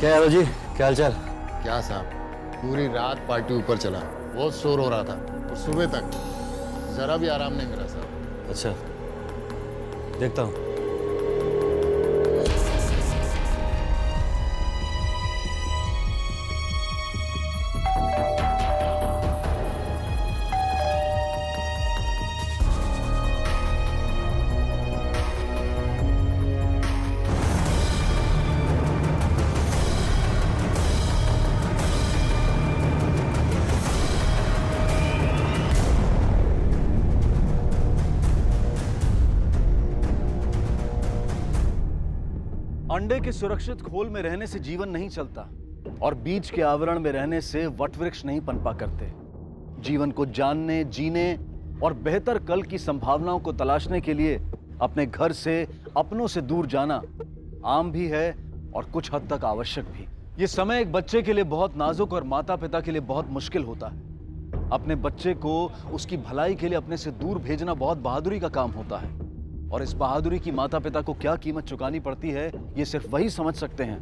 क्या यादव जी, क्या हाल चाल? क्या साहब, पूरी रात पार्टी ऊपर चला, बहुत शोर हो रहा था और सुबह तक जरा भी आराम नहीं मिला साहब। अच्छा, देखता हूँ। अंडे के सुरक्षित खोल में रहने से जीवन नहीं चलता और बीज के आवरण में रहने से वटवृक्ष नहीं पनपा करते। जीवन को जानने, जीने और बेहतर कल की संभावनाओं को तलाशने के लिए अपने घर से, अपनों से दूर जाना आम भी है और कुछ हद तक आवश्यक भी। ये समय एक बच्चे के लिए बहुत नाजुक और माता पिता के लिए बहुत मुश्किल होता है। अपने बच्चे को उसकी भलाई के लिए अपने से दूर भेजना बहुत बहादुरी का काम होता है और इस बहादुरी की माता पिता को क्या कीमत चुकानी पड़ती है, ये सिर्फ वही समझ सकते हैं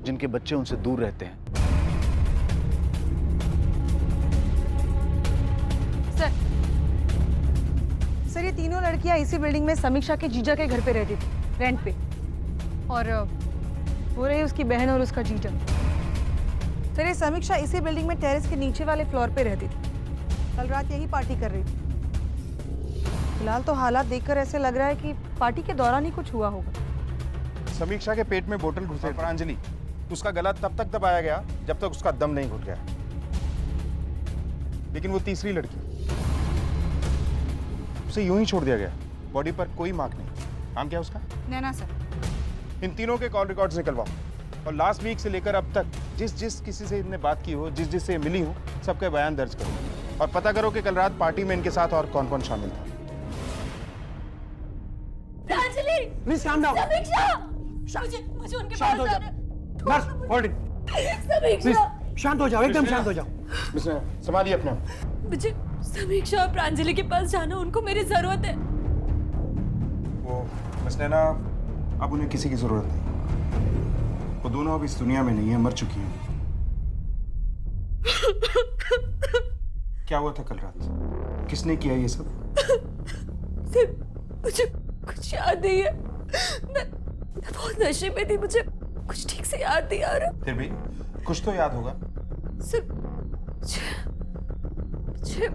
जिनके बच्चे उनसे दूर रहते हैं। सर, ये तीनों लड़कियां इसी बिल्डिंग में समीक्षा के जीजा के घर पे रहती थी, रेंट पे, और वो रही उसकी बहन और उसका जीजा। सर, ये समीक्षा इसी बिल्डिंग में टेरेस के नीचे वाले फ्लोर पे रहती थी। कल रात यही पार्टी कर रही थी। फिलहाल तो हालात देखकर ऐसे लग रहा है कि पार्टी के दौरान ही कुछ हुआ होगा। समीक्षा के पेट में बोतल घुसे पर अंजलि, उसका गला तब तक दबाया गया जब तक उसका दम नहीं घुट गया। लेकिन वो तीसरी लड़की, उसे यूं ही छोड़ दिया गया, बॉडी पर कोई मार्क नहीं। नाम क्या उसका? नैना सर। इन तीनों के कॉल रिकॉर्ड्स निकलवाओ और लास्ट वीक से लेकर अब तक जिस किसी से इनने बात की हो, जिस से मिली हो, सबके बयान दर्ज करो और पता करो कि कल रात पार्टी में इनके साथ और कौन कौन शामिल था। प्लीज शांत हो। मुझे उनके शांत हो पास जाओ। Nurse, hold it. समीक्षा, शांत हो जाओ, एकदम शांत हो जाओ। संभालिए अपने। मुझे समीक्षा और प्रांजलि के पास जाना, उनको मेरी जरूरत है। वो मिस नैना, अब उन्हें किसी की जरूरत नहीं। वो दोनों अब इस दुनिया में नहीं है, मर चुकी हैं। क्या हुआ था कल रात? किसने किया ये सब? मुझे कुछ याद नहीं है। मैं बहुत नशे में थी, मुझे कुछ ठीक से याद नहीं आ रहा। फिर भी कुछ तो याद होगा। सिर्फ मुझे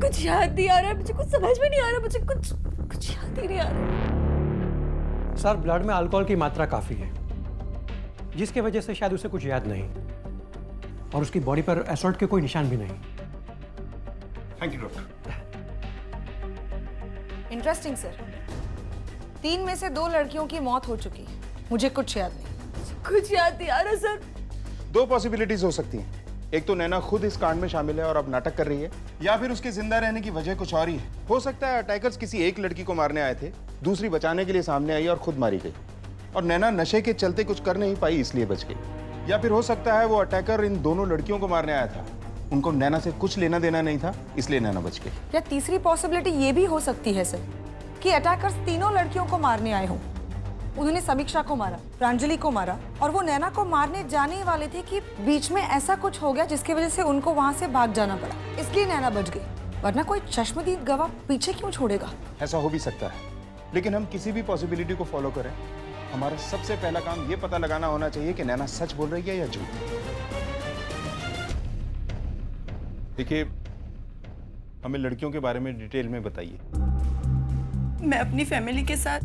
कुछ याद नहीं आ रहा, मुझे कुछ समझ में नहीं आ रहा, मुझे कुछ याद ही नहीं आ रहा। सर, ब्लड में अल्कोहल की मात्रा काफी है, जिसकी वजह से शायद उसे कुछ याद नहीं, और उसकी बॉडी पर असॉल्ट के कोई निशान भी नहीं। Thank you doctor. Interesting sir. 3 में से 2 लड़कियों की मौत हो चुकी है। मुझे कुछ याद नहीं। कुछ याद नहीं आ रहा सर। 2 पॉसिबिलिटीज हो सकती हैं। एक तो नैना खुद इस कांड में शामिल है और अब नाटक कर रही है, या फिर उसके जिंदा रहने की वजह कुछ और ही है। हो सकता है अटैकर्स किसी एक लड़की को मारने आए थे, दूसरी बचाने के लिए सामने आई और खुद मारी गई, और नैना नशे के चलते कुछ कर नहीं पाई इसलिए बच गई। या फिर हो सकता है वो अटैकर इन दोनों लड़कियों को मारने आया था, उनको नैना से कुछ लेना देना नहीं था, इसलिए नैना बच गई। या तीसरी पॉसिबिलिटी ये भी हो सकती है सर कि अटैकर्स तीनों लड़कियों को मारने आए हों। उन्होंने समीक्षा को मारा, प्रांजलि को मारा, और वो नैना को मारने जाने ही वाले थे कि बीच में ऐसा कुछ हो गया जिसकी वजह से उनको वहां से भाग जाना पड़ा, इसलिए नैना बच गई। वरना कोई चश्मदीद गवाह पीछे क्यों छोड़ेगा? ऐसा हो भी सकता है, लेकिन हम किसी भी पॉसिबिलिटी को फॉलो करें, हमारा सबसे पहला काम ये पता लगाना होना चाहिए कि नैना सच बोल रही है या झूठ। देखिए, हमें लड़कियों के बारे में डिटेल में बताइए। मैं अपनी फैमिली के साथ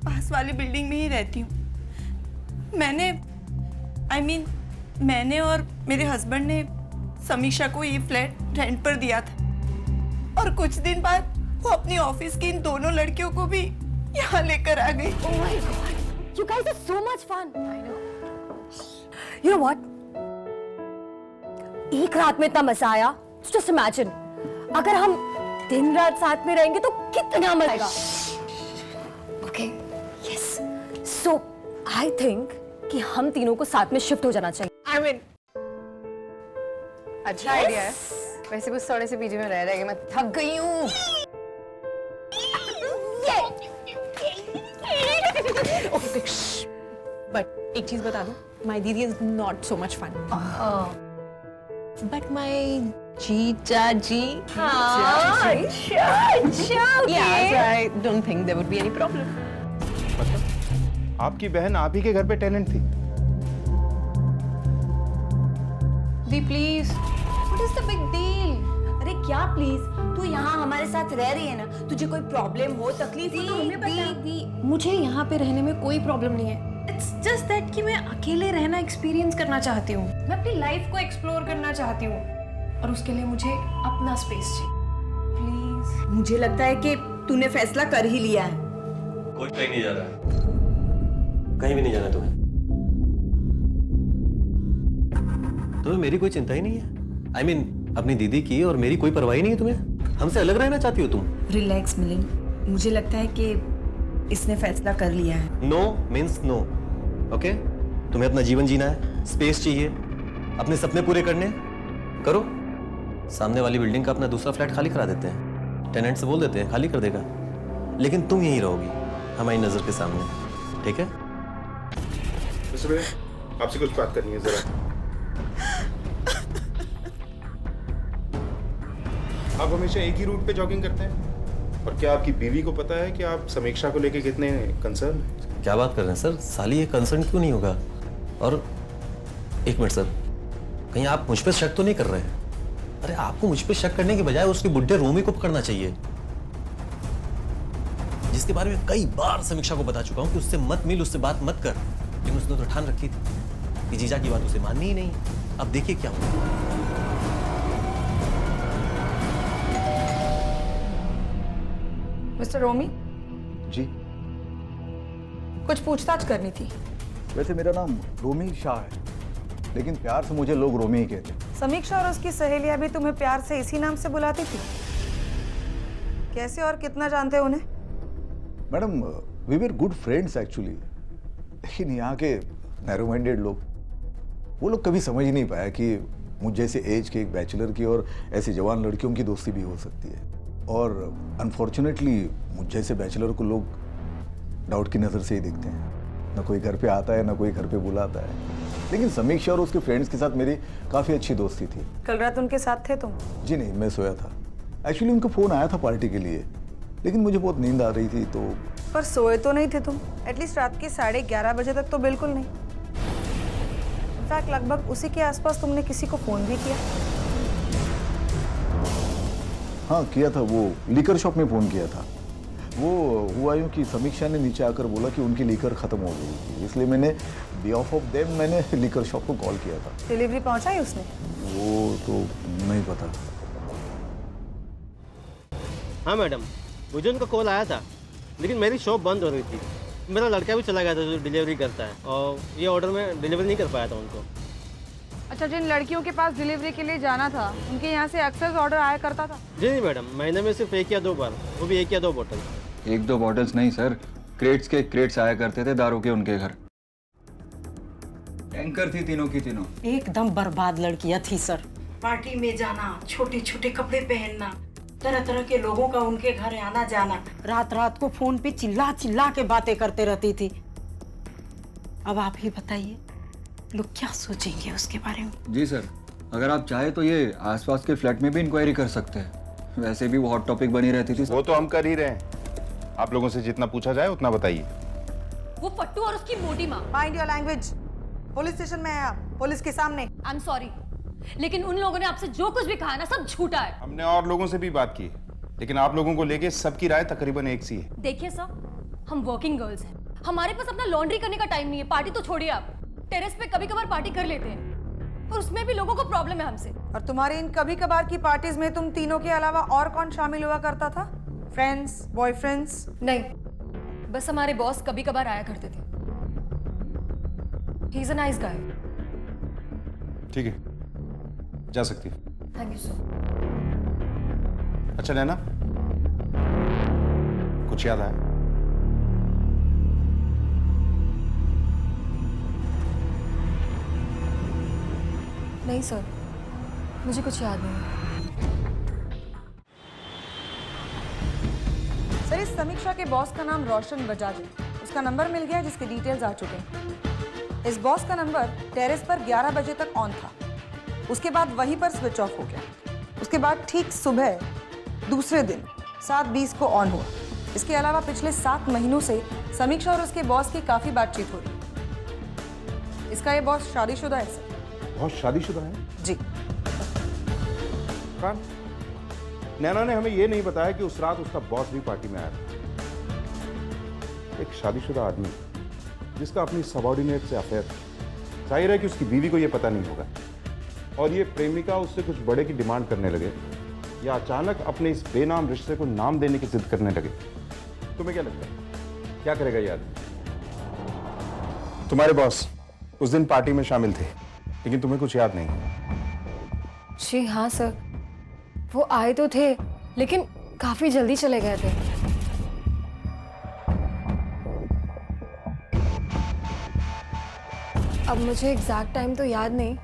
पास वाली बिल्डिंग में ही रहती हूँ। मैंने और मेरे हस्बैंड ने समीक्षा को ये फ्लैट रेंट पर दिया था, और कुछ दिन बाद वो अपनी ऑफिस की इन दोनों लड़कियों को भी यहाँ लेकर आ गई। Oh my God, you guys are so much fun. I know. You know what? एक रात में इतना मजा आया। Just imagine, अगर हम दिन रात साथ में रहेंगे तो कितना मजा आएगा। Okay, yes. So I think कि हम तीनों को साथ में शिफ्ट हो जाना चाहिए। I mean, अच्छा आइडिया है। वैसे कुछ थोड़े से पीछे में रह रहे मैं थक गई हूँ। बट एक चीज बता दूं, माय दीदी is not so much fun, but my जीजा जी, अच्छा I don't think there would be any problem. आपकी बहन आप ही के घर पे टेनेंट थी? दी please, what is the big deal? अरे क्या प्लीज, तू यहाँ हमारे साथ रह रही है ना, तुझे कोई प्रॉब्लम हो, तकलीफ हो तो हमें बता. मुझे यहाँ पे रहने में कोई प्रॉब्लम नहीं है. इट्स जस्ट दैट कि मैं अकेले रहना एक्सपीरियंस करना चाहती हूँ. मैं अपनी लाइफ को एक्सप्लोर करना चाहती हूँ और उसके लिए मुझे अपना स्पेस चाहिए. प्लीज. मुझे लगता है कि तूने फैसला कर ही लिया है. कोई कहीं नहीं जा रहा है, कहीं भी नहीं जाना तुम्हें. तुम्हें मेरी कोई चिंता ही नहीं है. आई मीन अपनी दीदी की और मेरी कोई परवाह ही नहीं है तुम्हें. हमसे अलग रहना चाहती हो तुम. रिलैक्स मिलिंद, मुझे लगता है कि इसने फैसला कर लिया है. No means no. ओके, तुम्हें अपना जीवन जीना है, स्पेस चाहिए, अपने सपने पूरे करने हैं, करो. सामने वाली बिल्डिंग का अपना दूसरा फ्लैट खाली करा देते हैं, टेनेंट से बोल देते हैं खाली कर देगा, लेकिन तुम यहीं रहोगी हमारी नजर के सामने. ठीक है? आपसे कुछ बात करनी है जरा. आप हमेशा एक ही रूट पे जॉगिंग करते हैं? और क्या आपकी बीवी को पता है कि आप समीक्षा को लेके कितने कंसर्न हैं? क्या बात कर रहे हैं सर, साली ये कंसर्न क्यों नहीं होगा? और एक मिनट सर, कहीं आप मुझ पे शक तो नहीं कर रहे हैं? अरे आपको मुझ पे शक करने के बजाय उसके बुड्ढे रोमी को पकड़ना चाहिए, जिसके बारे में कई बार समीक्षा को बता चुका हूं कि उससे मत मिल, उससे बात मत कर, लेकिन उसने तो ठान रखी थी कि जीजा की बात उसे माननी ही नहीं. अब देखिए क्या हुआ. मिस्टर रोमी, जी, कुछ पूछताछ करनी थी. वैसे मेरा नाम रोमी शाह है, लेकिन प्यार से मुझे लोग रोमी ही कहते. समीक्षा और उसकी सहेलियां भी तुम्हें प्यार से इसी नाम से बुलाती थी? कैसे और कितना जानते हो उन्हें? Madam, we were good friends actually, लेकिन यहाँ के नैरो माइंडेड लोग, वो लोग कभी समझ ही नहीं पाया कि मुझ जैसे एज के एक बैचलर की और ऐसी जवान लड़कियों की दोस्ती भी हो सकती है. और अनफॉर्चुनेटली मुझ जैसे बैचलर को लोग डाउट की नज़र से ही देखते हैं. ना कोई घर पे आता है, ना कोई घर पे बुलाता है. लेकिन समीक्षा और उसके फ्रेंड्स के साथ मेरी काफ़ी अच्छी दोस्ती थी. कल रात उनके साथ थे तुम? जी नहीं, मैं सोया था. एक्चुअली उनका फ़ोन आया था पार्टी के लिए, लेकिन मुझे बहुत नींद आ रही थी तो. पर सोए तो नहीं थे तुम? एटलीस्ट रात के 11:30 बजे तक तो बिल्कुल नहीं. इनफैक्ट लगभग उसी के आसपास तुमने किसी को फ़ोन भी किया. हाँ किया था, वो लीकर शॉप में फ़ोन किया था. वो हुआ यूँ कि समीक्षा ने नीचे आकर बोला कि उनकी लीकर ख़त्म हो गई थी, इसलिए मैंने बिहाफ ऑफ देम मैंने लीकर शॉप को कॉल किया था. डिलीवरी पहुंचाई उसने? वो तो नहीं पता. हाँ मैडम, मुझे उनका कॉल आया था, लेकिन मेरी शॉप बंद हो रही थी. मेरा लड़का भी चला गया था जो डिलीवरी करता है, और ये ऑर्डर में डिलीवरी नहीं कर पाया था उनको. अच्छा, जिन लड़कियों के पास डिलीवरी के लिए जाना था उनके यहाँ से अक्सर ऑर्डर आया करता था? जी नहीं मैडम, महीने में सिर्फ 1 या 2 बार, वो भी 1 या 2 बोतल. 1-2 बॉटल्स नहीं सर, क्रेट्स के क्रेट्स आया करते थे दारू के उनके घर. टैंकर थी तीनों की तीनों. एकदम बर्बाद लड़कियां थी सर. पार्टी में जाना, छोटे छोटे कपड़े पहनना, तरह तरह के लोगों का उनके घर आना जाना, रात रात को फोन पे चिल्ला चिल्ला के बातें करते रहती थी. अब आप ही बताइए, लोग क्या सोचेंगे उसके बारे में? जी सर, अगर आप चाहे तो ये आसपास के फ्लैट में भी इंक्वायरी कर सकते हैं. वैसे भी वो हॉट टॉपिक बनी रहती थी. वो तो हम कर ही रहे हैं. आप लोगों से जितना पूछा जाए उतना बताइए. वो फट्टू और उसकी मोटी माँ. Mind your language. Police station में है आप, पुलिस के सामने. आई एम सॉरी, लेकिन उन लोगों ने आपसे जो कुछ भी कहा ना, सब झूठा है. हमने और लोगों से भी बात की, लेकिन आप लोगों को लेके सबकी राय तकरीबन एक सी है. देखिए सर, हम वर्किंग गर्ल्स हैं, हमारे पास अपना लॉन्ड्री करने का टाइम नहीं है. पार्टी तो छोड़िए, आप टेरेस पे कभी कभार पार्टी कर लेते हैं, और उसमें भी लोगों को प्रॉब्लम है हमसे. और तुम्हारी इन कभी कभार की पार्टीज में तुम तीनों के अलावा और कौन शामिल हुआ करता था? Friends, boyfriends? नहीं, बस हमारे बॉस कभी कभार आया करते थे. He is a nice guy. ठीक है, जा सकती है. Thank you sir. अच्छा नैना, कुछ याद आया? नहीं सर, मुझे कुछ याद नहीं. सर, इस समीक्षा के बॉस का नाम रोशन बजाज है. उसका नंबर मिल गया जिसके डिटेल्स आ चुके हैं. इस बॉस का नंबर टेरेस पर 11 बजे तक ऑन था। उसके बाद वहीं पर स्विच ऑफ हो गया। उसके बाद ठीक सुबह दूसरे दिन 7:20 को ऑन हुआ। इसके अलावा पिछले 7 महीनों से समीक्षा और उसके बॉस की काफी बातचीत हो रही। इसका ये बॉस शादीशुदा है सर। बहुत शादीशुदा है जी। कान, नैना ने हमें ये नहीं बताया कि उस रात उसका बॉस भी पार्टी में आया था। एक शादीशुदा आदमी जिसका अपनी सबॉर्डिनेट से अफेयर था, जाहिर है कि उसकी बीवी को यह पता नहीं होगा और ये प्रेमिका उससे कुछ बड़े की डिमांड करने लगे या अचानक अपने इस बेनाम रिश्ते को नाम देने की जिद करने लगे। तुम्हें क्या लगता है क्या करेगा ये आदमी? तुम्हारे बॉस उस दिन पार्टी में शामिल थे, लेकिन तुम्हें कुछ याद नहीं? जी हाँ सर, वो आए तो थे लेकिन काफी जल्दी चले गए थे। अब मुझे एग्जैक्ट टाइम तो याद नहीं,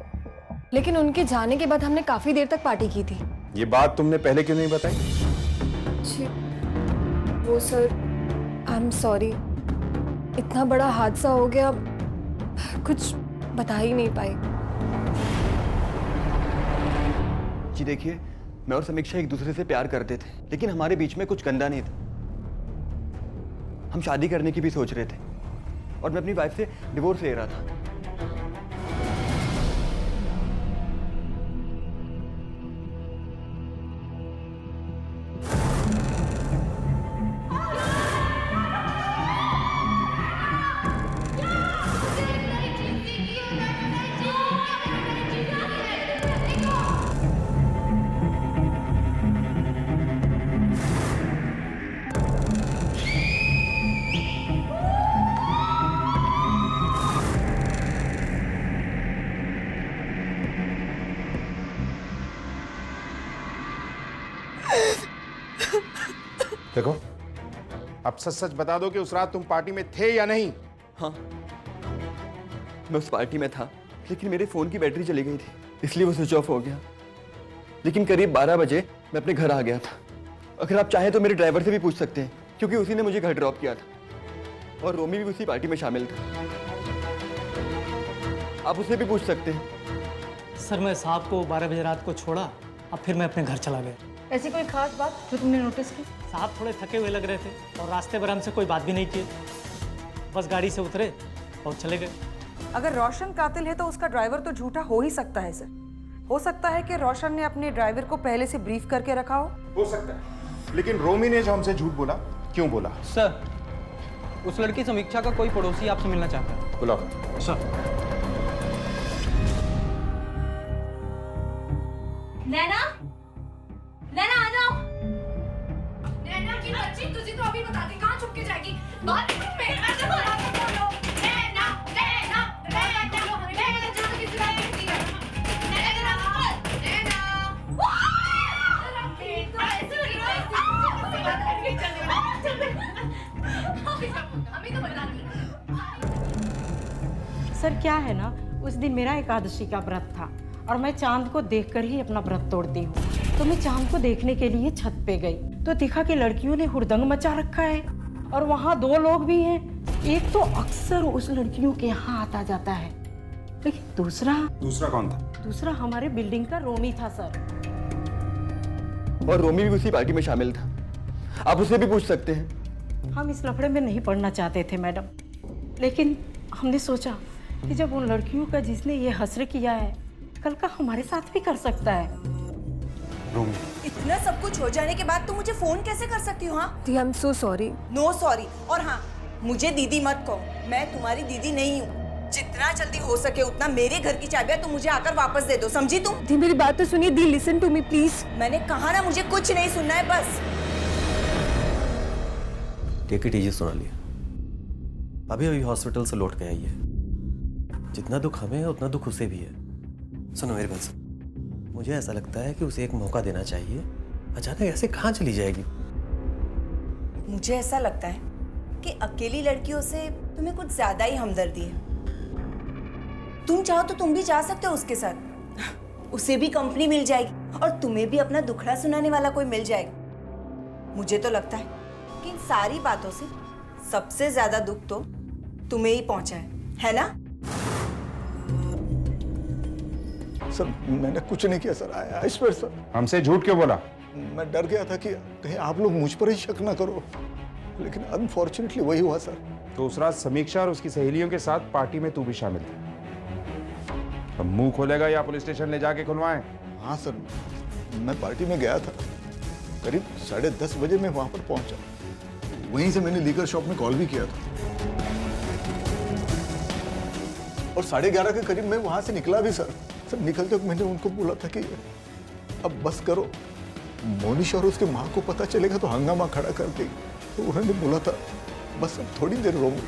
लेकिन उनके जाने के बाद हमने काफी देर तक पार्टी की थी। ये बात तुमने पहले क्यों नहीं बताई? जी वो सर, आई एम सॉरी, इतना बड़ा हादसा हो गया, कुछ बता ही नहीं पाई। जी देखिए, मैं और समीक्षा एक दूसरे से प्यार करते थे, लेकिन हमारे बीच में कुछ गंदा नहीं था। हम शादी करने की भी सोच रहे थे और मैं अपनी वाइफ से डिवोर्स ले रहा था। देखो, अब सच सच बता दो कि उस रात तुम पार्टी में थे या नहीं? हाँ, मैं उस पार्टी में था, लेकिन मेरे फोन की बैटरी चली गई थी, इसलिए वो स्विच ऑफ हो गया। लेकिन करीब 12 बजे मैं अपने घर आ गया था। अगर आप चाहें तो मेरे ड्राइवर से भी पूछ सकते हैं, क्योंकि उसी ने मुझे घर ड्रॉप किया था और रोमी भी उसी पार्टी में शामिल था। आप उससे भी पूछ सकते हैं। सर, मैं साहब को 12 बजे रात को छोड़ा, अब फिर मैं अपने घर चला गया। ऐसी कोई खास बात जो तुमने नोटिस की? साहब थोड़े थके हुए लग रहे थे और रास्ते भर हमसे कोई बात भी नहीं की, बस गाड़ी से उतरे और चले गए। अगर रोशन कातिल है तो उसका ड्राइवर तो झूठा हो ही सकता है सर। हो सकता है कि रोशन ने अपने ड्राइवर को पहले से ब्रीफ करके रखा हो सकता है, लेकिन रोमी ने जो हमसे झूठ बोला, क्यों बोला? सर, उस लड़की समीक्षा का कोई पड़ोसी आपसे मिलना चाहता है। बुलाओ। सर। नैना, नैना आ जाओ। नैना की बच्ची, तुझे तो अभी बता दी, कहाँ छुप के जाएगी? बात में नैना, नैना, नैना, नैना जो किसी बात करती है। नैना, नैना, तो ऐसे ही बात करके चले। हमें तो बता दी। सर क्या है ना, उस दिन मेरा एकादशी का व्रत था और मैं चांद को देखकर ही अपना व्रत तोड़ती हूँ। तो मैं चांद को देखने के लिए छत पे गई तो देखा कि लड़कियों ने हुड़दंग मचा रखा है और वहाँ 2 लोग भी हैं। एक तो अक्सर उस लड़कियों के यहाँ आता जाता है, लेकिन दूसरा कौन था? दूसरा हमारे बिल्डिंग का रोमी था सर। और रोमी भी उसी पार्टी में शामिल था, आप उससे भी पूछ सकते हैं। हम इस लफड़े में नहीं पड़ना चाहते थे मैडम, लेकिन हमने सोचा कि जब उन लड़कियों का जिसने ये हसर किया है, कल का हमारे साथ भी कर सकता है। रोमी, इतना सब कुछ हो जाने के बाद तुम मुझे फोन कैसे कर सकती हो? हाँ, दी I am so sorry. No sorry. और हाँ, मुझे दीदी मत कहो, मैं तुम्हारी दीदी नहीं हूँ। जितना जल्दी हो सके उतना मेरे घर की चाबियां तुम मुझे आकर वापस दे दो, समझी तुम? दी मेरी बात तो सुनिए, दी लिसन टू मी प्लीज। मैंने कहा ना, मुझे कुछ नहीं सुनना है बस। टेक इट इजी सोनाली, अभी अभी हॉस्पिटल से लौट के आई है। जितना दुख हमें है उतना दुख उसे भी है। सुनो मेरी बात सुन, मुझे ऐसा लगता है कि उसे एक मौका देना चाहिए। अचानक ऐसे कहाँ चली जाएगी? मुझे ऐसा लगता है कि अकेली लड़कियों से तुम्हें कुछ ज्यादा ही हमदर्दी है। तुम चाहो तो तुम भी जा सकते हो उसके साथ, उसे भी कंपनी मिल जाएगी और तुम्हें भी अपना दुखड़ा सुनाने वाला कोई मिल जाएगा। मुझे तो लगता है कि इन सारी बातों से सबसे ज्यादा दुख तो तुम्हें ही पहुंचा है ना? सर मैंने कुछ नहीं किया सर, आई स्वेयर सर। हमसे झूठ क्यों बोला? मैं डर गया था कि कहीं आप लोग मुझ पर ही शक ना करो, लेकिन अनफॉर्चुनेटली वही हुआ सर। तो उस रात समीक्षा और उसकी सहेलियों के साथ पार्टी में तू भी शामिल था। अब मुंह खोलेगा या पुलिस स्टेशन ले जाके खुलवाएं? हाँ सर, मैं पार्टी में गया था, करीब 10:30 बजे मैं वहां पर पहुंचा। वहीं से मैंने लीकर शॉप में कॉल भी किया था और 11:30 के करीब मैं वहां से निकला भी सर। सर निकलते वक्त मैंने उनको बोला था कि अब बस करो, मोनिश और उसके माँ को पता चलेगा तो हंगामा खड़ा कर देगी। तो उन्होंने बोला था बस अब थोड़ी देर रोऊंगी,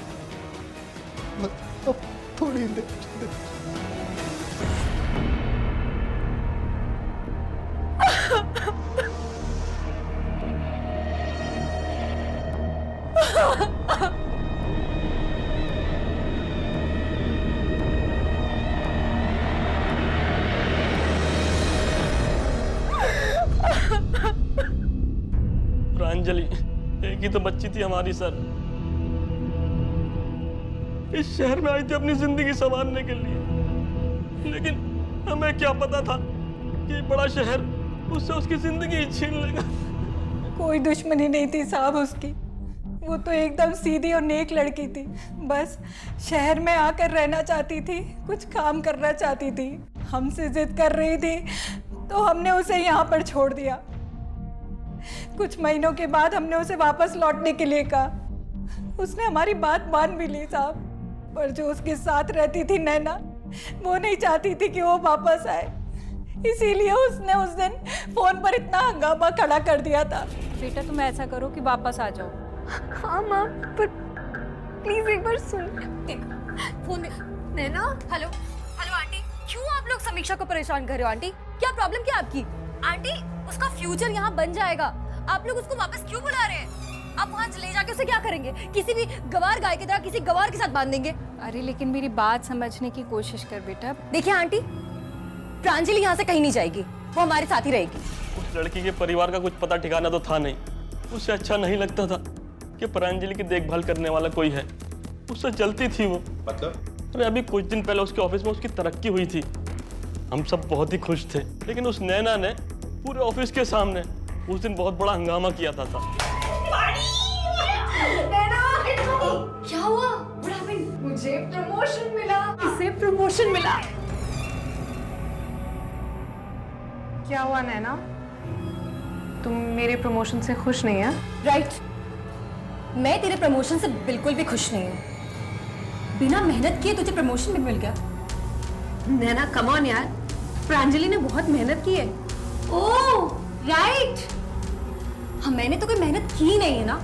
बस अब थोड़ी देर। प्रांजलि एक ही तो बच्ची थी हमारी सर। इस शहर में आई थी अपनी जिंदगी संवारने के लिए, लेकिन हमें क्या पता था कि बड़ा शहर उससे उसकी जिंदगी छीन लेगा। कोई दुश्मनी नहीं थी साहब उसकी, वो तो एकदम सीधी और नेक लड़की थी। बस शहर में आकर रहना चाहती थी, कुछ काम करना चाहती थी। हमसे जिद कर रही थी तो हमने उसे यहाँ पर छोड़ दिया। कुछ महीनों के बाद हमने उसे वापस लौटने के लिए कहा। उसने हमारी बात मान भी ली साहब, पर जो उसके साथ रहती थी नैना, वो नहीं चाहती थी कि वो वापस आए। इसीलिए उसने उस दिन फोन पर इतना हंगामा खड़ा कर दिया था। बेटा तुम ऐसा करो कि वापस आ जाओ। हाँ माँ, पर प्लीज एक बार सुन। फोन नैना, हेलो हेलो आंटी, क्यों आप लोग समीक्षा को परेशान कर रहे हो? आंटी क्या प्रॉब्लम क्या आपकी? आंटी उसका फ्यूचर यहाँ बन जाएगा, आप लोग उसको वापस क्यों बुला रहे हैं? आप वहाँ ले जाके उसे क्या करेंगे? किसी भी गवार गाय की तरह किसी गवार के साथ बांध देंगे? अरे लेकिन मेरी बात समझने की कोशिश कर बेटा। देखिए आंटी, प्रांजलि यहाँ से कहीं नहीं जाएगी, वो हमारे साथ ही रहेगी। उस लड़की के परिवार का कुछ पता ठिकाना तो था नहीं। उससे अच्छा नहीं लगता था कि प्रांजलि की देखभाल करने वाला कोई है। उससे जलती थी वो। मतलब? अरे अभी कुछ दिन पहले उसके ऑफिस में उसकी तरक्की हुई थी, हम सब बहुत ही खुश थे। लेकिन उस नैना ने पूरे ऑफिस के सामने उस दिन बहुत बड़ा हंगामा किया था। क्या हुआ? मुझे प्रमोशन मिला। इसे प्रमोशन मिला। क्या हुआ नैना, तुम मेरे प्रमोशन से खुश नहीं है? राइट, मैं तेरे प्रमोशन से बिल्कुल भी खुश नहीं हूँ। बिना मेहनत किए तुझे प्रमोशन भी मिल गया। नैना कम ऑन यार, प्रांजलि ने बहुत मेहनत की है। ओह राइट, हाँ मैंने तो कोई मेहनत की नहीं है ना।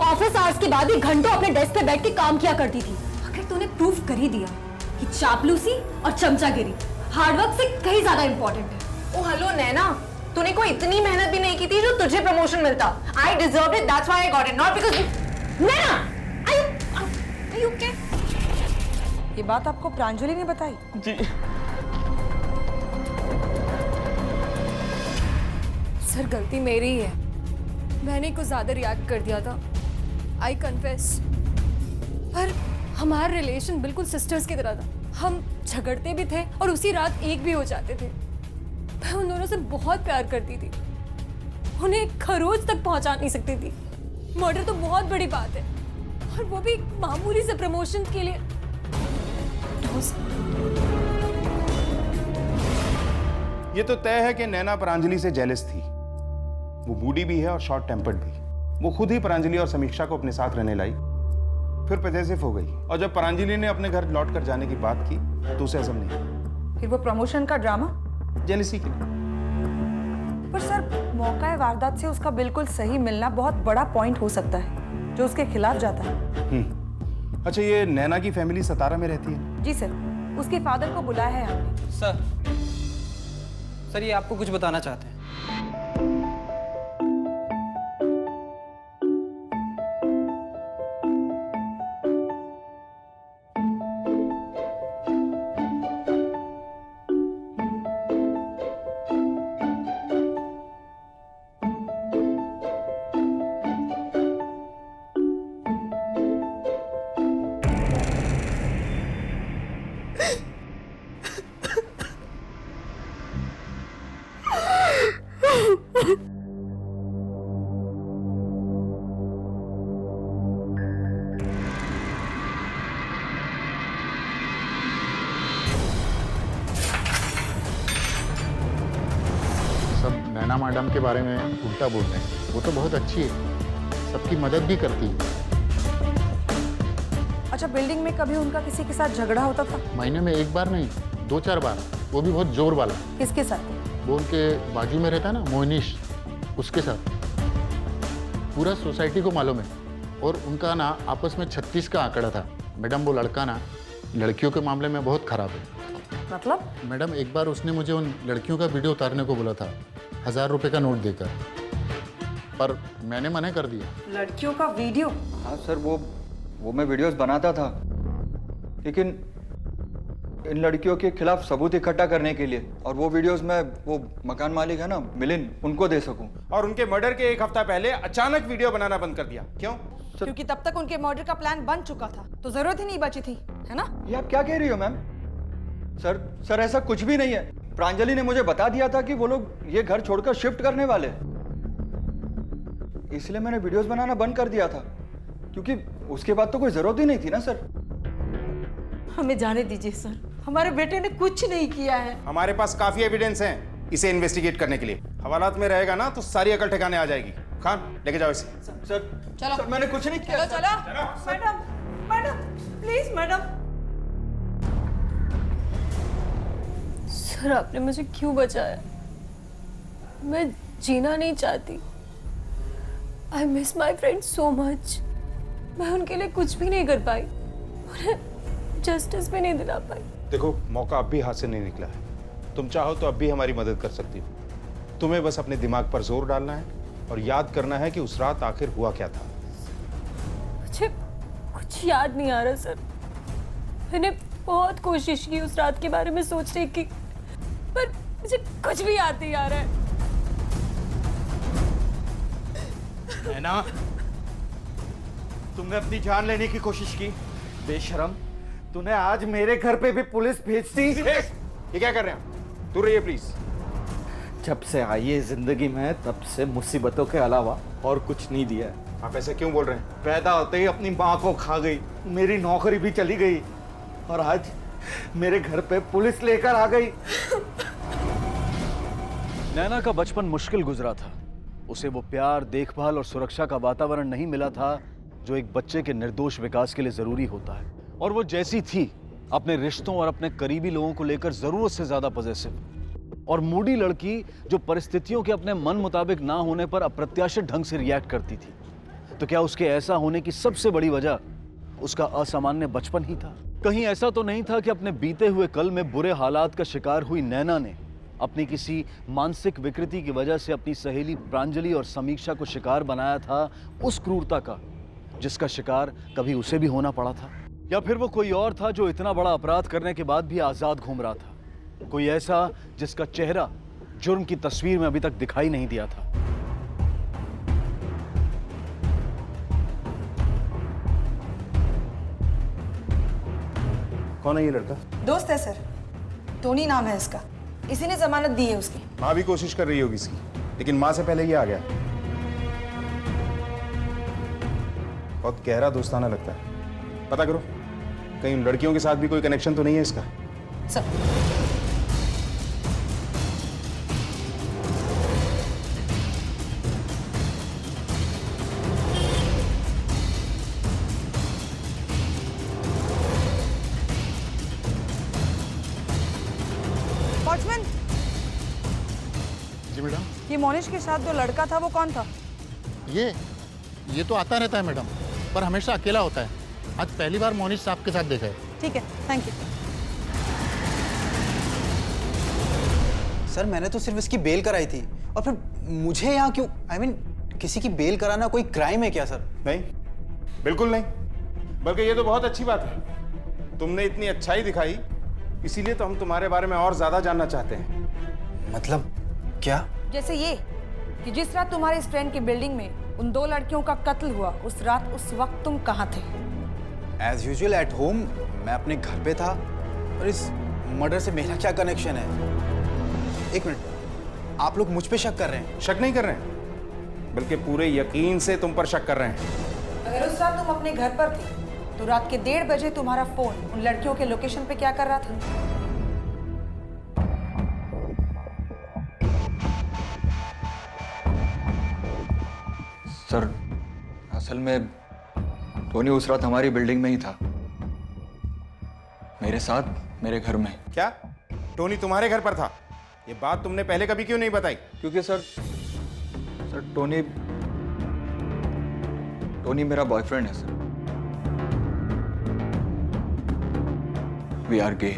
ऑफिस आवर्स के बाद भी घंटों अपने डेस्क पे बैठ के काम किया करती थी। अगर तूने प्रूफ कर ही दिया कि चापलूसी और चमचागिरी हार्डवर्क से कहीं ज्यादा इंपॉर्टेंट है। ओ हेलो नैना, तूने कोई इतनी मेहनत भी नहीं की थी जो तुझे प्रमोशन मिलता। I deserve it, that's why I got it, not because Naina, are you okay? ये बात आपको प्रांजलि ने बताई? जी सर गलती मेरी ही है, मैंने कुछ ज्यादा रिएक्ट कर दिया था, आई कन्फेस। पर हमारा रिलेशन बिल्कुल सिस्टर्स की तरह था। हम झगड़ते भी थे और उसी रात एक भी हो जाते थे। मैं उन दोनों से बहुत प्यार करती थी, उन्हें खरोच तक पहुंचा नहीं सकती थी। मर्डर तो बहुत बड़ी बात है, और वो भी मामूली से प्रमोशन के लिए। ये तो तय है कि नैना प्रांजलि से जेलस थी। वो बूढ़ी भी है और शॉर्ट टेम्पर्ड भी। वो खुद ही प्रांजलि और समीक्षा को अपने साथ रहने लाई, फिर पजेसिव हो गई। और जब प्रांजलि ने अपने घर लौट कर जाने की बात की तो उसे हजम नहीं। फिर वो प्रमोशन का ड्रामा? जेलसी के लिए। पर सर मौका वारदात से उसका बिल्कुल सही मिलना बहुत बड़ा पॉइंट हो सकता है जो उसके खिलाफ जाता है। अच्छा, ये नैना की फैमिली सतारा में रहती है? जी सर, उसके फादर को बुलाया है हमने। सर ये आपको कुछ बताना चाहते हैं। सब नैना मैडम के बारे में उल्टा बोल रहे हैं। वो तो बहुत अच्छी है, सबकी मदद भी करती है। अच्छा, बिल्डिंग में कभी उनका किसी के साथ झगड़ा होता था? महीने में एक बार नहीं, 2-4 बार, वो भी बहुत जोर वाला। किसके साथ? वो उनके बाजू में रहता ना मोहनीश, उसके साथ। पूरा सोसाइटी को मालूम है। और उनका ना आपस में 36 का आंकड़ा था। मैडम वो लड़का ना लड़कियों के मामले में बहुत खराब है। मतलब? मैडम एक बार उसने मुझे उन लड़कियों का वीडियो उतारने को बोला था, 1000 रुपये का नोट देकर, पर मैंने मना कर दिया। लड़कियों का वीडियो? हाँ सर, वो मैं वीडियोस बनाता था, लेकिन इन लड़कियों के खिलाफ सबूत इकट्ठा करने के लिए, और वो वीडियोस मैं वो मकान मालिक है ना मिलिंद, उनको दे सकूं। और उनके मर्डर के 1 हफ्ता पहले अचानक वीडियो बनाना बंद कर दिया, क्यों? क्योंकि तब तक उनके मर्डर का प्लान बन चुका था, तो जरूरत ही नहीं बची थी, है ना? ये आप क्या कह रही हो मैम? सर ऐसा कुछ भी नहीं है। प्रांजलि ने मुझे बता दिया था कि वो लोग ये घर छोड़कर शिफ्ट करने वाले, इसलिए मैंने वीडियोस बनाना बंद कर दिया था, क्योंकि उसके बाद तो कोई जरूरत ही नहीं थी ना सर। हमें जाने दीजिए सर, हमारे बेटे ने कुछ नहीं किया है। हमारे पास काफी एविडेंस हैं इसे इन्वेस्टिगेट करने के लिए। हवालात में रहेगा ना तो सारी अकल ठिकाने आ जाएगी। खान, लेके जाओ इसे। सर चलो। सर, मैंने कुछ नहीं किया। चलो। Madam, please madam. सर, आपने मुझे क्यों बचाया? मैं जीना नहीं चाहती। I miss my friend so much. मैं उनके लिए कुछ भी नहीं कर पाई, उन्हें जस्टिस भी नहीं दिला पाई। देखो, मौका अब भी हाथ से नहीं निकला है। तुम चाहो तो अब भी हमारी मदद कर सकती हो। तुम्हें बस अपने दिमाग पर जोर डालना है और याद करना है कि उस रात आखिर हुआ क्या था। मुझे कुछ याद नहीं आ रहा सर। मैंने बहुत कोशिश की उस रात के बारे में सोचने की, पर मुझे कुछ भी याद नहीं आ रहा है। नैना, तुमने अपनी जान लेने की कोशिश की, बेशरम। तूने आज मेरे घर पे भी पुलिस भेज दी। ये क्या कर रहे हैं? दूर रहिए प्लीज। जब से आई है जिंदगी में, तब से मुसीबतों के अलावा और कुछ नहीं दिया है। आप ऐसे क्यों बोल रहे हैं? पैदा होते ही अपनी माँ को खा गई, मेरी नौकरी भी चली गई, और आज मेरे घर पे पुलिस लेकर आ गई। नैना का बचपन मुश्किल गुजरा था। उसे वो प्यार, देखभाल और सुरक्षा का वातावरण नहीं मिला था जो एक बच्चे के निर्दोष विकास के लिए जरूरी होता है। और वो जैसी थी, अपने रिश्तों और अपने करीबी लोगों को लेकर जरूरत से ज्यादा पॉजिटिव और मूडी लड़की, जो परिस्थितियों के अपने मन मुताबिक ना होने पर अप्रत्याशित ढंग से रिएक्ट करती थी। तो क्या उसके ऐसा होने की सबसे बड़ी वजह उसका असामान्य बचपन ही था? कहीं ऐसा तो नहीं था कि अपने बीते हुए कल में बुरे हालात का शिकार हुई नैना ने अपनी किसी मानसिक विकृति की वजह से अपनी सहेली प्रांजलि और समीक्षा को शिकार बनाया था उस क्रूरता का जिसका शिकार कभी उसे भी होना पड़ा था? या फिर वो कोई और था जो इतना बड़ा अपराध करने के बाद भी आजाद घूम रहा था, कोई ऐसा जिसका चेहरा जुर्म की तस्वीर में अभी तक दिखाई नहीं दिया था? कौन है ये लड़का? दोस्त है सर, टोनी नाम है इसका। इसी ने जमानत दी है उसकी। माँ भी कोशिश कर रही होगी इसकी, लेकिन माँ से पहले ये आ गया। बहुत गहरा दोस्ताना लगता है। पता करो, कहीं उन लड़कियों के साथ भी कोई कनेक्शन तो नहीं है इसका? सर, वॉचमैन, जी मैडम। ये मोनिश के साथ जो लड़का था वो कौन था? ये तो आता रहता है मैडम, पर हमेशा अकेला होता है। आज पहली बार मोनिश साहब के साथ देखा है। ठीक है, थैंक यू। सर, मैंने तो सिर्फ इसकी बेल कराई थी, और फिर मुझे यहाँ क्यों? I mean, किसी की बेल कराना कोई क्राइम है क्या सर? नहीं, बिल्कुल नहीं, बल्कि ये तो बहुत अच्छी बात है। तुमने इतनी अच्छाई दिखाई, इसीलिए तो हम तुम्हारे बारे में और ज्यादा जानना चाहते हैं। मतलब क्या? जैसे ये कि जिस रात तुम्हारे इस फ्रेंड की बिल्डिंग में उन 2 लड़कियों का कत्ल हुआ, उस रात उस वक्त तुम कहाँ थे? एज यूजुअल एट होम, मैं अपने घर पे था। और इस मर्डर से मेरा क्या कनेक्शन है? एक मिनट, आप लोग मुझ पे शक कर रहे हैं। शक नहीं कर रहे हैं, बल्कि पूरे यकीन से तुम पर शक कर रहे हैं। अगर उस रात तुम अपने घर पर थे तो रात के 1:30 बजे तुम्हारा फोन उन लड़कियों के लोकेशन पे क्या कर रहा था? सर, असल में टोनी उस रात हमारी बिल्डिंग में ही था, मेरे साथ मेरे घर में। क्या टोनी तुम्हारे घर पर था? ये बात तुमने पहले कभी क्यों नहीं बताई? क्योंकि सर टोनी मेरा बॉयफ्रेंड है sir. We are gay.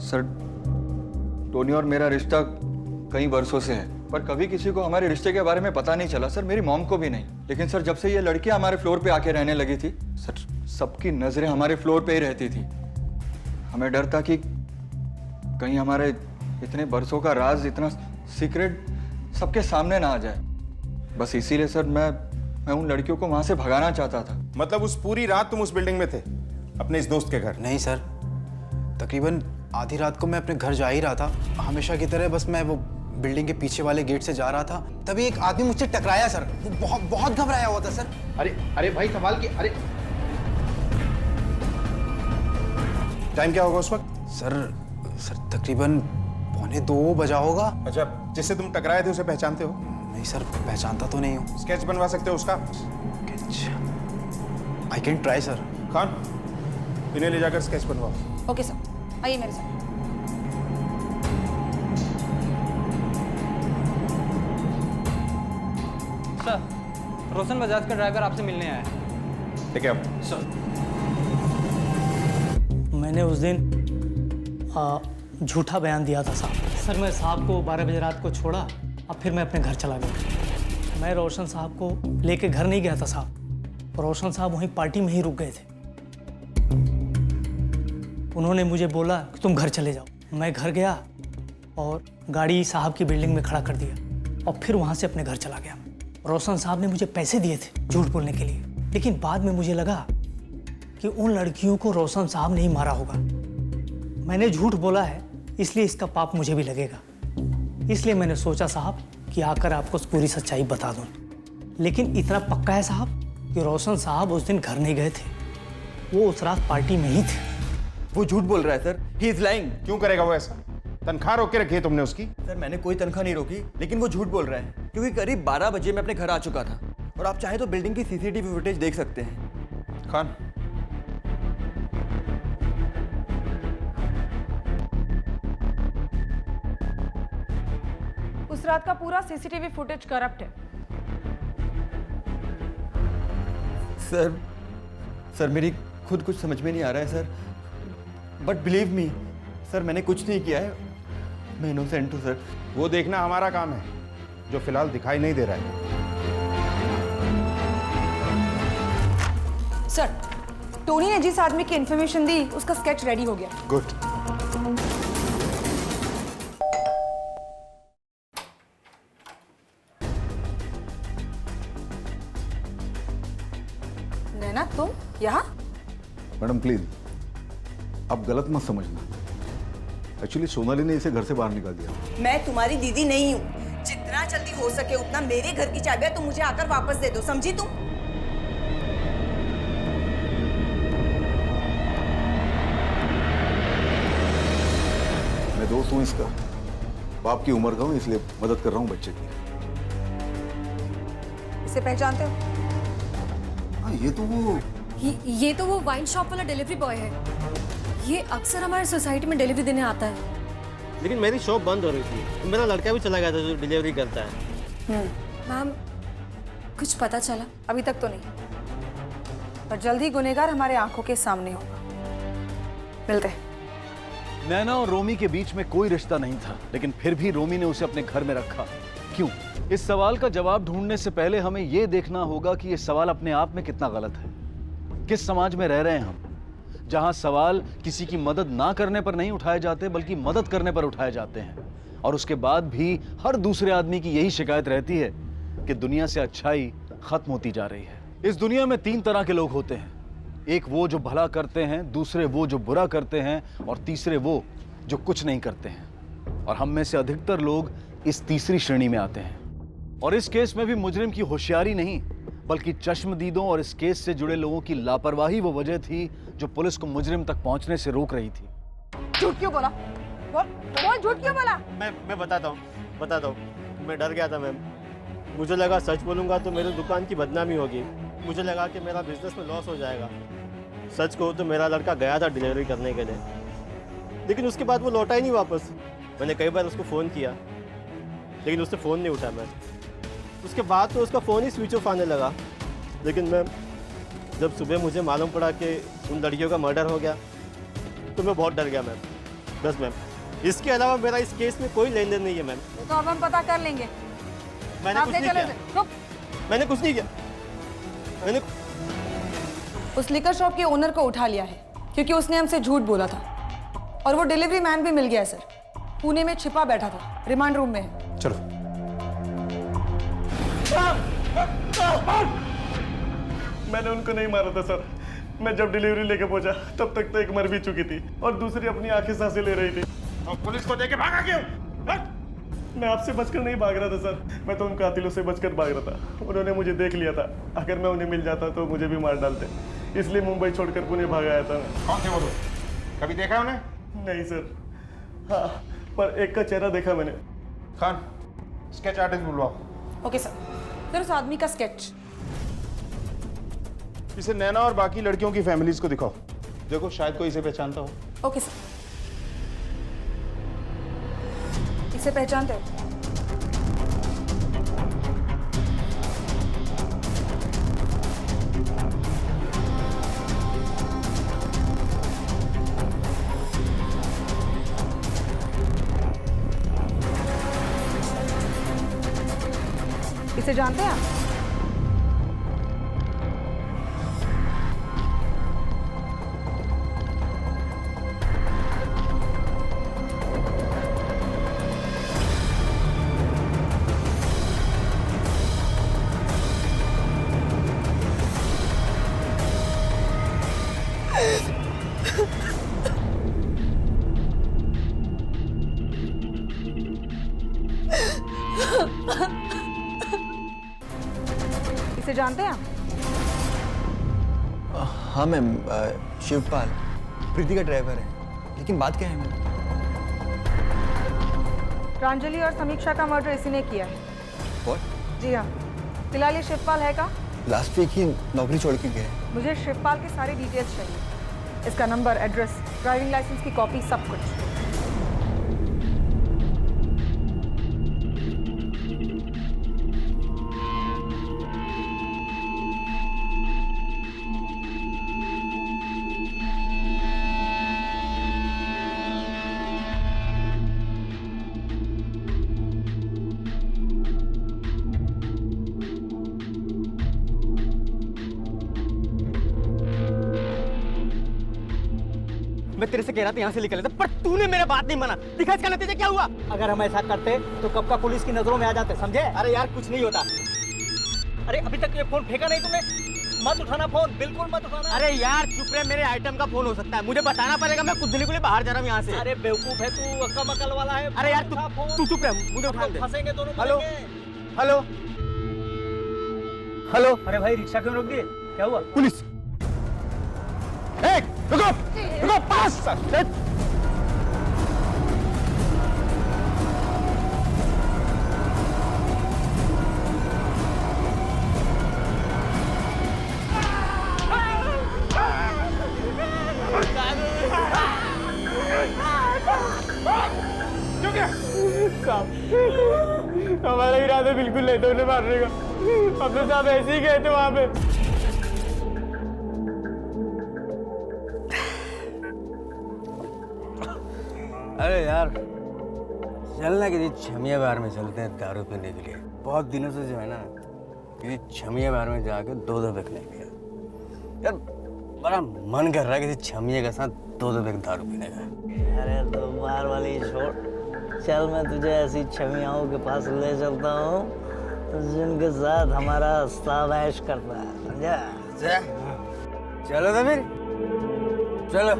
Sir, Tony और मेरा रिश्ता कई वर्षों से है, पर कभी किसी को हमारे रिश्ते के बारे में पता नहीं चला सर, मेरी मॉम को भी नहीं। लेकिन सर, जब से ये लड़कियां हमारे फ्लोर पे आके रहने लगी थी सर, सबकी नजरें हमारे फ्लोर पे ही रहती थी। हमें डर था कि कहीं हमारे इतने बरसों का राज, इतना सीक्रेट सबके सामने ना आ जाए। बस इसीलिए सर मैं उन लड़कियों को वहां से भगाना चाहता था। मतलब उस पूरी रात तुम उस बिल्डिंग में थे अपने इस दोस्त के घर? नहीं सर, तकरीबन आधी रात को मैं अपने घर जा ही रहा था, हमेशा की तरह। बस मैं वो बिल्डिंग के पीछे वाले गेट से जा रहा था, तभी एक आदमी मुझसे टकराया सर। वो बहुत घबराया हुआ था सर। अरे भाई संभाल के। अरे टाइम क्या होगा उस वक्त? सर तकरीबन 1:45 बजा होगा। अच्छा, जिससे तुम टकराए थे उसे पहचानते हो? नहीं सर, पहचानता तो नहीं हूँ। स्केच बनवा सकते हो उसका? I can try sir. Khan, इन्हें ले जाकर स्केच बनवाओ। ओके सर, आइए मेरे साथ। सर, रोशन बजाज का ड्राइवर आपसे मिलने आया है। ठीक है अब। सर, मैंने उस दिन झूठा बयान दिया था साहब। सर, मैं साहब को 12 बजे रात को छोड़ा, अब फिर मैं अपने घर चला गया। मैं रोशन साहब को लेके घर नहीं गया था साहब, रोशन साहब वहीं पार्टी में ही रुक गए थे। उन्होंने मुझे बोला कि तुम घर चले जाओ। मैं घर गया और गाड़ी साहब की बिल्डिंग में खड़ा कर दिया और फिर वहाँ से अपने घर चला गया। रोशन साहब ने मुझे पैसे दिए थे झूठ बोलने के लिए, लेकिन बाद में मुझे लगा कि उन लड़कियों को रोशन साहब ने ही मारा होगा। मैंने झूठ बोला है, इसलिए इसका पाप मुझे भी लगेगा। इसलिए मैंने सोचा साहब कि आकर आपको पूरी सच्चाई बता दूं। लेकिन इतना पक्का है साहब कि रोशन साहब उस दिन घर नहीं गए थे, वो उस रात पार्टी में ही थे। वो झूठ बोल रहा है सर, ही इज लाइंग। क्यों करेगा वो ऐसा? तनख्वाह रोक के रखी है तुमने उसकी? सर, मैंने कोई तनख्वाह नहीं रोकी, लेकिन वो झूठ बोल रहा है क्योंकि करीब 12 बजे मैं अपने घर आ चुका था और आप चाहे तो बिल्डिंग की सीसीटीवी फुटेज देख सकते हैं। खान, उस रात का पूरा सीसीटीवी फुटेज करप्ट है। सर मेरी खुद कुछ समझ में नहीं आ रहा है sir, but believe me sir, मैंने कुछ नहीं किया है, मैं इनोसेंट हूँ सर। वो देखना हमारा काम है, जो फिलहाल दिखाई नहीं दे रहा है। सर, टोनी ने जिस आदमी की इंफॉर्मेशन दी उसका स्केच रेडी हो गया। गुड। नैना, तुम यहाँ? मैडम प्लीज, आप गलत मत समझना। एक्चुअली सोनाली ने इसे घर से बाहर निकाल दिया। मैं तुम्हारी दीदी नहीं हूँ, जितना जल्दी हो सके उतना मेरे घर की चाबियां तुम मुझे आकर वापस दे दो, समझी तुम? मैं दोस्त हूँ इसका, बाप की उम्र का हूँ, इसलिए मदद कर रहा हूँ बच्चे की। इसे पहचानते हो? हाँ, ये तो वो वाइन शॉप वाला डिलीवरी बॉय है। ये अक्सर हमारे सोसाइटी में डिलीवरी देने आता है। लेकिन मेरी शॉप बंद हो रही थी, मेरा लड़का भी चला गया था जो डिलीवरी करता है। मैम, कुछ पता चला? अभी तक तो नहीं, पर जल्दी गुनहगार हमारे आंखों के सामने होगा। मिलते हैं। नैना और रोमी के बीच में कोई रिश्ता नहीं था, लेकिन फिर भी रोमी ने उसे अपने घर में रखा। क्यों? इस सवाल का जवाब ढूंढने से पहले हमें यह देखना होगा कि यह सवाल अपने आप में कितना गलत है। किस समाज में रह रहे हैं हम, जहां सवाल किसी की मदद ना करने पर नहीं उठाए जाते बल्कि मदद करने पर उठाए जाते हैं, और उसके बाद भी हर दूसरे आदमी की यही शिकायत रहती है कि दुनिया से अच्छाई खत्म होती जा रही है। इस दुनिया में 3 तरह के लोग होते हैं, एक वो जो भला करते हैं, दूसरे वो जो बुरा करते हैं, और तीसरे वो जो कुछ नहीं करते हैं। और हम में से अधिकतर लोग इस तीसरी श्रेणी में आते हैं। और इस केस में भी मुजरिम की होशियारी नहीं बल्कि चश्मदीदों और इस केस से जुड़े लोगों की लापरवाही वो वजह थी जो पुलिस को मुजरिम तक पहुंचने से रोक रही थी। झूठ क्यों बोला? बोल झूठ क्यों बोला? मैं बताता हूँ। मैं डर गया था मैम। मुझे लगा सच बोलूँगा तो मेरी दुकान की बदनामी होगी। मुझे लगा कि मेरा बिजनेस में लॉस हो जाएगा। सच कहूँ तो मेरा लड़का गया था डिलीवरी करने के लिए, लेकिन उसके बाद वो लौटा ही नहीं वापस। मैंने कई बार उसको फ़ोन किया लेकिन उसने फ़ोन नहीं उठाया मैम। उसके बाद तो उसका फ़ोन ही स्विच ऑफ आने लगा। लेकिन मैम जब सुबह मुझे मालूम पड़ा कि उन लड़कियों का मर्डर हो गया तो मैं बहुत डर गया मैम। बस मैम, इसके अलावा मेरा इस केस में कोई लेन देन नहीं है मैम। तो अब हम पता कर लेंगे। मैंने कुछ नहीं किया। मैंने कुछ नहीं किया। मैंने उस लिकर शॉप के ओनर को उठा लिया है क्योंकि उसने हमसे झूठ बोला था। और वो डिलीवरी मैन भी मिल गया है सर। पुणे में छिपा बैठा था, रिमांड रूम में है। चलो। मैंने उनको नहीं मारा था सर। मैं जब डिलीवरी लेके पहुंचा तब तक तो एक मर भी चुकी थी और दूसरी अपनी आंखें सांसें ले रही थी। और पुलिस को देके भागा क्यों? मैं आपसे बचकर नहीं भाग रहा था सर, मैं तो उन कातिलों से बचकर भाग रहा था। उन्होंने मुझे देख लिया था, अगर मैं उन्हें मिल जाता तो मुझे भी मार डालते, इसलिए मुंबई छोड़कर पुणे भाग आया था मैं। कौन थे वो लोग? कभी देखा उन्हें? नहीं सर। हाँ, पर एक का चेहरा देखा मैंने। खान, स्केच आर्टिस्ट बुलवाओ। Okay sir. सर उस आदमी का स्केच। इसे नैना और बाकी लड़कियों की फैमिलीज को दिखाओ। देखो शायद कोई इसे पहचानता हो। Okay sir. इसे पहचानते हो? इसे जानते हैं आप? इसे जानते हैं आप? हाँ मैम, शिवपाल प्रीति का ड्राइवर है। लेकिन बात क्या है मैम? प्रांजलि और समीक्षा का मर्डर इसी ने किया है। What? जी हाँ। फिलहाल ये शिवपाल है का? लास्ट वीक ही नौकरी छोड़ के गए। मुझे शिवपाल के सारे डिटेल्स चाहिए। इसका नंबर, एड्रेस, ड्राइविंग लाइसेंस की कॉपी, सब कुछ। मैं तेरे से कह रहा था यहाँ से निकल लेता, पर तूने मेरा बात नहीं माना। दिखा इसका नतीजा क्या हुआ? अगर हम ऐसा करते तो कब का पुलिस की नजरों में आ जाते, समझे? अरे यार कुछ नहीं होता। अरे अभी तक ये फोन फेंका नहीं तुमने? मत उठाना फोन, बिल्कुल मत उठाना। अरे यार चुप रहे, मेरे आइटम का फोन हो सकता है, मुझे बताना पड़ेगा। मैं कुछ दिन के लिए बाहर जा रहा हूँ यहाँ से। अरे बेवकूफ है तू, अक्का मकल वाला है। अरे यार तू चुप रहे, मुझे उठा दे। फंसेंगे दोनों। Hello hello hello. अरे भाई रिक्शा क्यों रोक दिए? क्या हुआ? पुलिस। रुको रुको, पास। हमारे इरादे बिल्कुल नहीं थे उन्हें मारने का। हम तो साहब ऐसे ही गए थे वहां पे। अरे यार चलना किसी छमिया बार में चलते हैं दारू पीने के लिए। बहुत दिनों से जो है ना किसी छमिया बार में जाके दो पैक नहीं पिया यार। बड़ा मन कर रहा है किसी छमिया के साथ दो पैक दारू पीने का। अरे तो बार वाली छोड़, चल मैं तुझे ऐसी छमियाओं के पास ले चलता हूँ जिनके साथ हमारा सावैश करता है, समझा? चलो तो फिर चलो।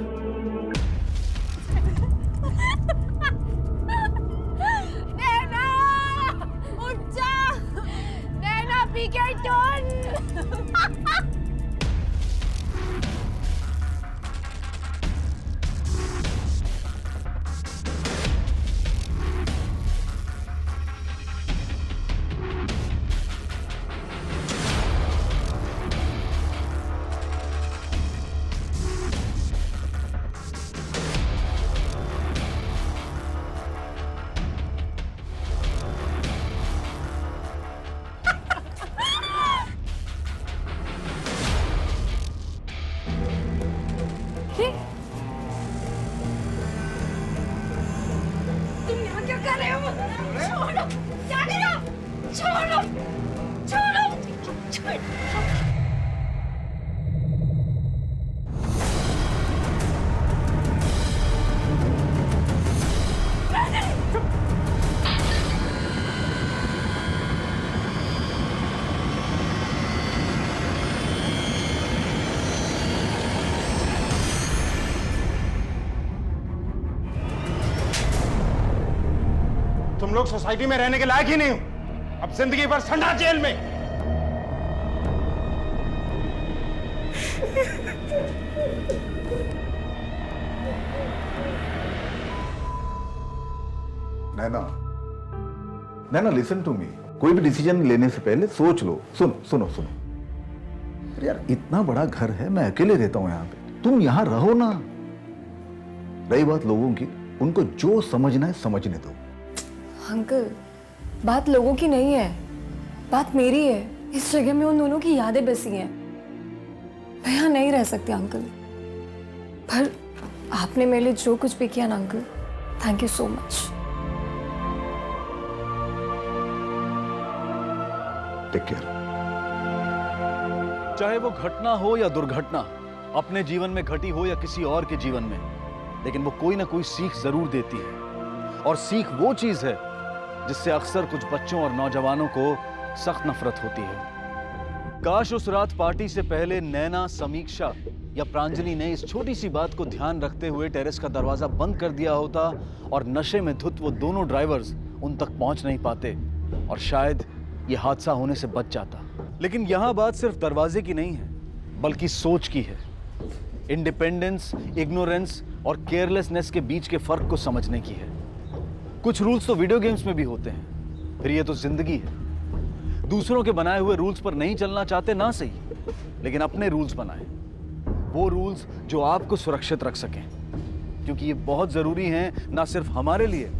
कर रहे हो? छोड़ो, क्या कर रहे हो? छोड़ो, छोड़ो, छोड़ो। तुम लोग सोसाइटी में रहने के लायक ही नहीं हो। अब जिंदगी भर संडा जेल में। नैना लिसन टू मी। कोई भी डिसीजन लेने से पहले सोच लो। सुनो। अरे यार इतना बड़ा घर है, मैं अकेले रहता हूं यहाँ पे, तुम यहाँ रहो ना। रही बात लोगों की, उनको जो समझना है समझने दो। अंकल, बात लोगों की नहीं है, बात मेरी है। इस जगह में उन दोनों की यादें बसी हैं। मैं यहाँ नहीं रह सकती अंकल, पर आपने मेरे लिए जो कुछ भी किया ना uncle, thank you so much. Take care. चाहे वो घटना हो या दुर्घटना, अपने जीवन में घटी हो या किसी और के जीवन में, लेकिन वो कोई ना कोई सीख जरूर देती है। और सीख वो चीज है जिससे अक्सर कुछ बच्चों और नौजवानों को सख्त नफरत होती है। काश उस रात पार्टी से पहले नैना, समीक्षा या प्रांजलि ने इस छोटी सी बात को ध्यान रखते हुए टेरेस का दरवाजा बंद कर दिया होता और नशे में धुत वो दोनों ड्राइवर्स उन तक पहुंच नहीं पाते और शायद ये हादसा होने से बच जाता। लेकिन यहां बात सिर्फ दरवाजे की नहीं है, बल्कि सोच की है। इंडिपेंडेंस, इग्नोरेंस और केयरलेसनेस के बीच के फर्क को समझने की है। कुछ रूल्स तो वीडियो गेम्स में भी होते हैं, फिर ये तो जिंदगी है। दूसरों के बनाए हुए रूल्स पर नहीं चलना चाहते ना सही, लेकिन अपने रूल्स बनाएं। वो रूल्स जो आपको सुरक्षित रख सकें, क्योंकि ये बहुत जरूरी हैं ना सिर्फ हमारे लिए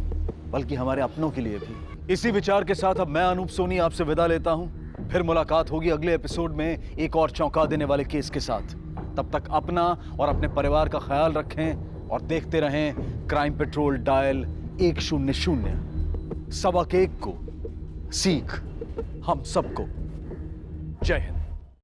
बल्कि हमारे अपनों के लिए भी। इसी विचार के साथ अब मैं अनूप सोनी आपसे विदा लेता हूं। फिर मुलाकात होगी अगले एपिसोड में एक और चौंका देने वाले केस के साथ। तब तक अपना और अपने परिवार का ख्याल रखें और देखते रहें क्राइम पेट्रोल डायल 100। सबक एक को, सीख हम सबको। जय हिंद।